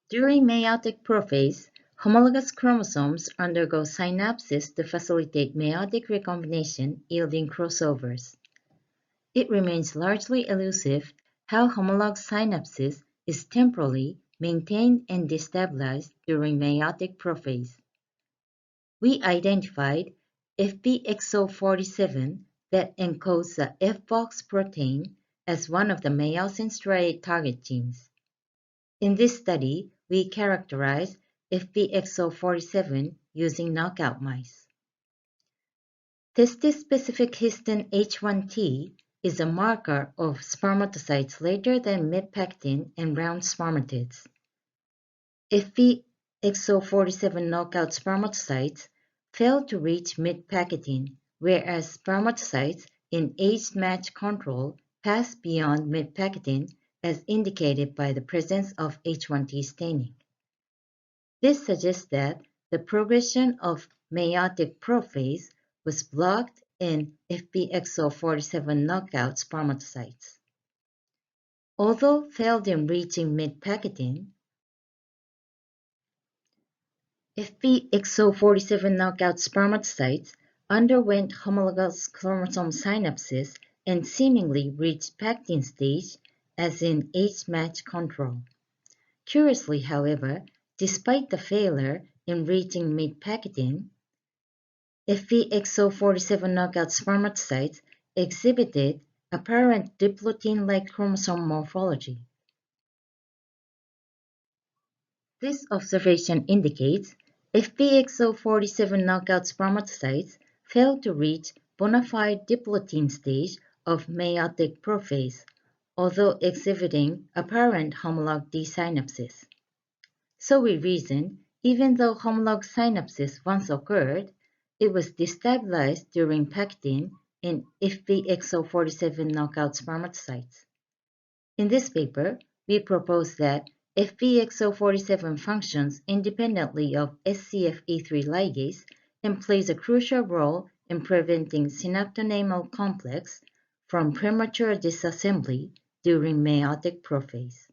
During meiotic prophase, homologous chromosomes undergo synapsis to facilitate meiotic recombination, yielding crossovers. It remains largely elusive how homologous synapsis is temporally maintained and destabilized during meiotic prophase. We identified Fbxo47 that encodes the Fbox protein as one of the meiosin striate target genes. In this study, we characterized Fbxo47 using knockout mice. Testis-specific histone H1T is a marker of spermatocytes later than mid-pachytene and round spermatids. Fbxo47 knockout spermatocytes fail to reach mid-pachytene, whereas spermatocytes in age-matched control pass beyond mid-pachytene as indicated by the presence of H1T staining. This suggests that the progression of meiotic prophase was blocked in Fbxo47 knockout spermatocytes. Although failed in reaching mid-pachytene, Fbxo47 knockout spermatocytes underwent homologous chromosome synapsis and seemingly reached pachytene stage as in age-matched control. Curiously, however, despite the failure in reaching mid-pachytene, Fbxo47 knockout spermatocytes exhibited apparent diplotene-like chromosome morphology. This observation indicates Fbxo47 knockout spermatocytes failed to reach bona fide diplotene stage of meiotic prophase, although exhibiting apparent homolog desynapsis. So we reason, even though homolog synapsis once occurred, it was destabilized during pachytene in Fbxo47 knockout spermatocytes. In this paper, we propose that Fbxo47 functions independently of SCFE3 ligase and plays a crucial role in preventing synaptonemal complex from premature disassembly during meiotic prophase.